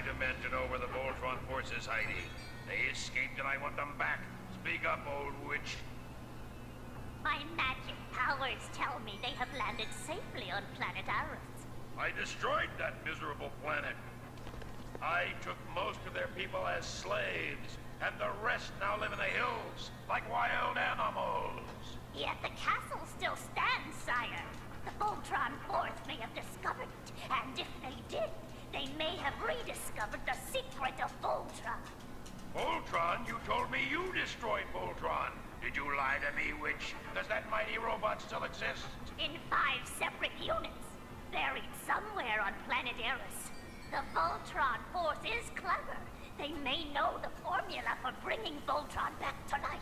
demand to know where the Voltron force is hiding. They escaped and I want them back. Speak up, old witch. My magic powers tell me they have landed safely on planet Arus. I destroyed that miserable planet. I took most of their people as slaves, and the rest now live in the hills, like wild animals. Yet the castle still stands, sire. The Voltron force may have discovered it, and if they did, they may have rediscovered the secret of Voltron. Voltron? You told me you destroyed Voltron. Did you lie to me, witch? Does that mighty robot still exist? In 5 separate units, buried somewhere on planet Arus. The Voltron force is clever. They may know the formula for bringing Voltron back to life.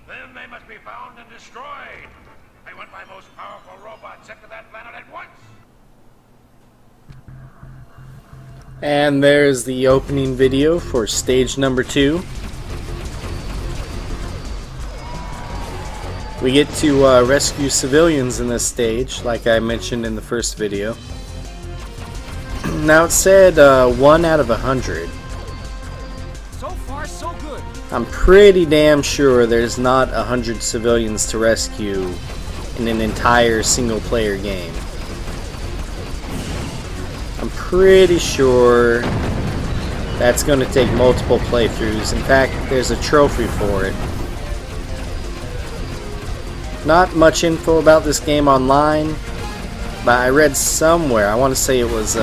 Then they must be found and destroyed. I want my most powerful robot sent to that planet at once. And there's the opening video for stage number 2. We get to rescue civilians in this stage, like I mentioned in the first video. Now it said 1 out of 100. So far, so good. I'm pretty damn sure there's not 100 civilians to rescue in an entire single-player game. I'm pretty sure that's going to take multiple playthroughs. In fact, there's a trophy for it. Not much info about this game online, but I read somewhere, I want to say it was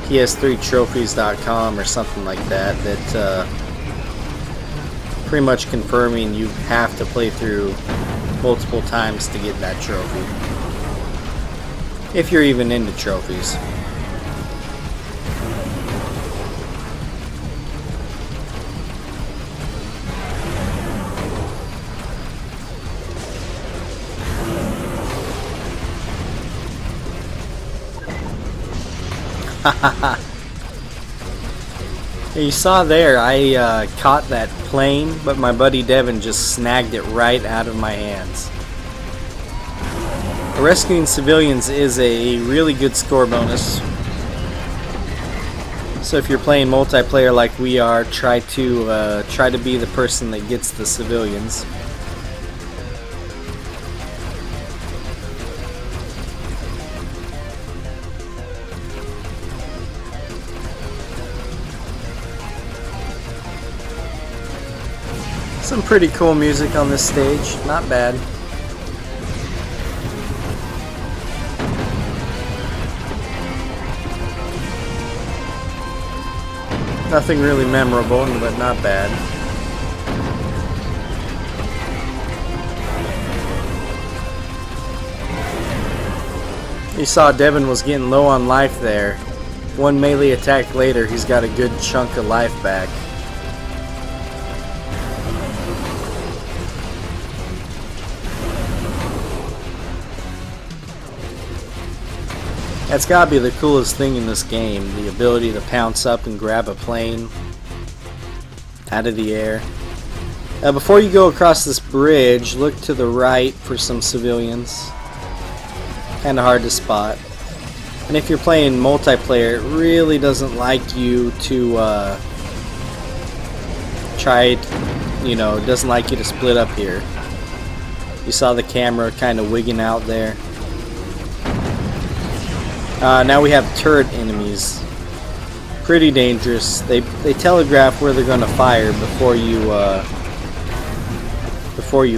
PS3trophies.com or something like that, that pretty much confirming you have to play through multiple times to get that trophy. If you're even into trophies. You saw there, I caught that plane, but my buddy Devin just snagged it right out of my hands. Rescuing civilians is a really good score bonus. So if you're playing multiplayer like we are, try to be the person that gets the civilians. Some pretty cool music on this stage, not bad. Nothing really memorable, but not bad. You saw Devin was getting low on life there. One melee attack later, he's got a good chunk of life back. That's gotta be the coolest thing in this game, the ability to pounce up and grab a plane out of the air. Before you go across this bridge, look to the right for some civilians. Kinda hard to spot. And if you're playing multiplayer, it really doesn't like you to it doesn't like you to split up here. You saw the camera kinda wigging out there. Now we have turret enemies. Pretty dangerous. They telegraph where they're going to fire before you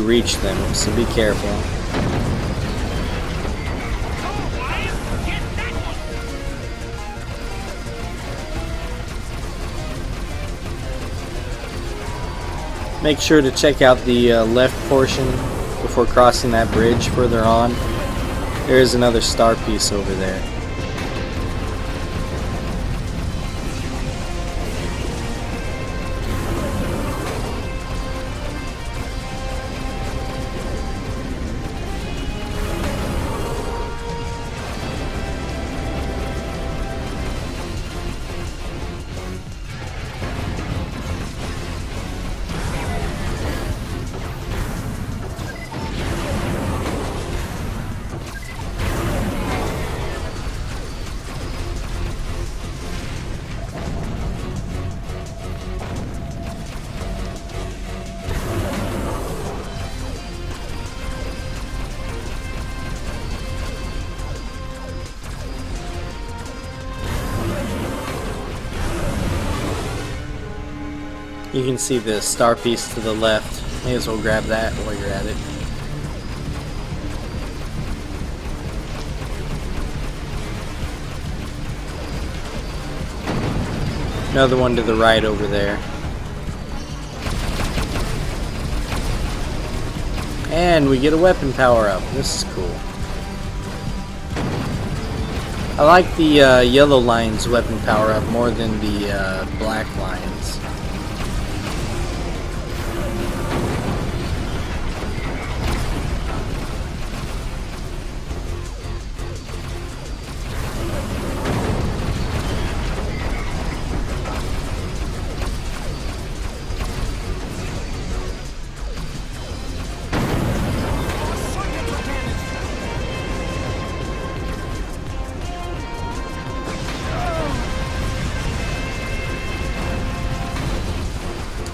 reach them, so be careful. Make sure to check out the left portion before crossing that bridge further on. There is another star piece over there. You can see the star piece to the left. May as well grab that while you're at it. Another one to the right over there. And we get a weapon power up. This is cool. I like the yellow lion's weapon power up more than the black lion's.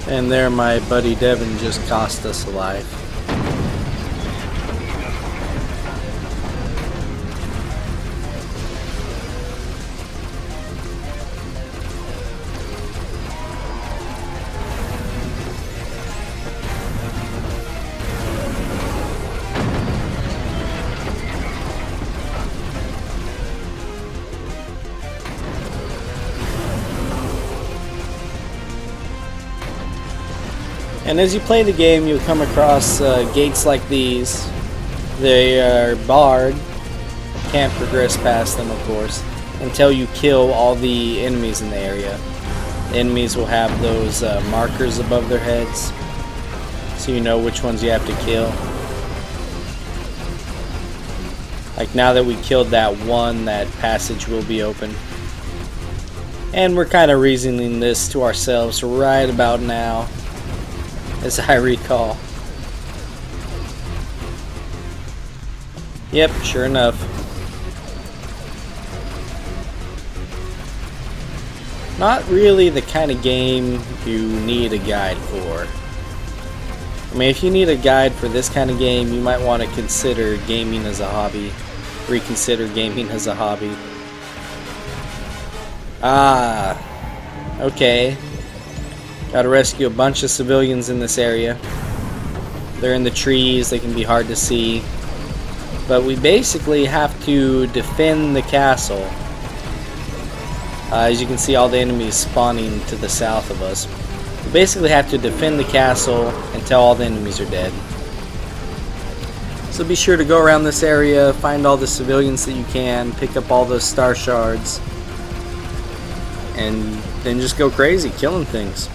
And there my buddy Devin just cost us a life. And as you play the game, you'll come across gates like these. They are barred. Can't progress past them, of course, until you kill all the enemies in the area. The enemies will have those markers above their heads, so you know which ones you have to kill. Like now that we killed that one, that passage will be open. And we're kind of reasoning this to ourselves right about now, as I recall. Yep, sure enough. Not really the kind of game you need a guide for. I mean, if you need a guide for this kind of game, you might want to consider gaming as a hobby. Reconsider gaming as a hobby. Ah, okay. Gotta rescue a bunch of civilians in this area. They're in the trees, they can be hard to see. But we basically have to defend the castle. As you can see, all the enemies spawning to the south of us. We basically have to defend the castle until all the enemies are dead. So be sure to go around this area, find all the civilians that you can, pick up all those star shards, and then just go crazy killing things.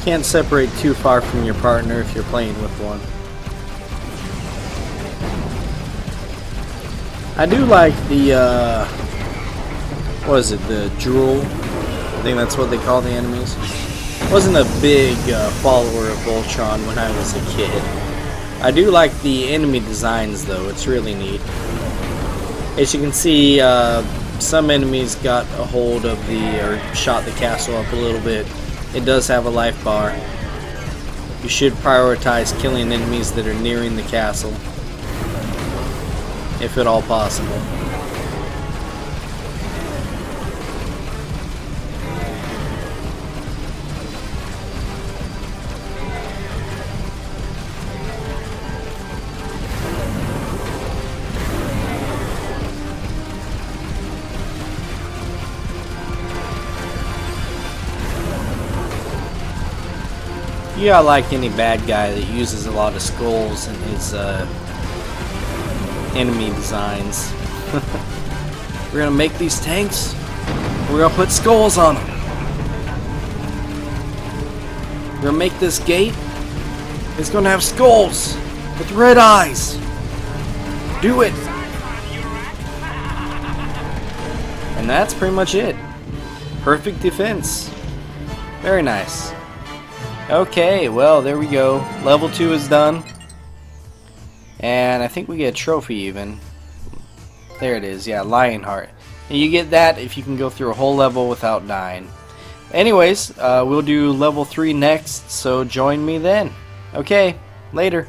Can't separate too far from your partner if you're playing with one. I do like the what is it, the jewel? I think that's what they call the enemies. Wasn't a big follower of Voltron when I was a kid. I do like the enemy designs though, it's really neat. As you can see, some enemies got a hold of or shot the castle up a little bit. It does have a life bar. You should prioritize killing enemies that are nearing the castle, if at all possible. You gotta like any bad guy that uses a lot of skulls in his enemy designs. We're gonna make these tanks. We're gonna put skulls on them. We're gonna make this gate. It's gonna have skulls with red eyes. Do it. And that's pretty much it. Perfect defense. Very nice. Okay, well, there we go. Level 2 is done. And I think we get a trophy even. There it is, yeah, Lionheart. And you get that if you can go through a whole level without dying. Anyways, we'll do level 3 next, so join me then. Okay, later.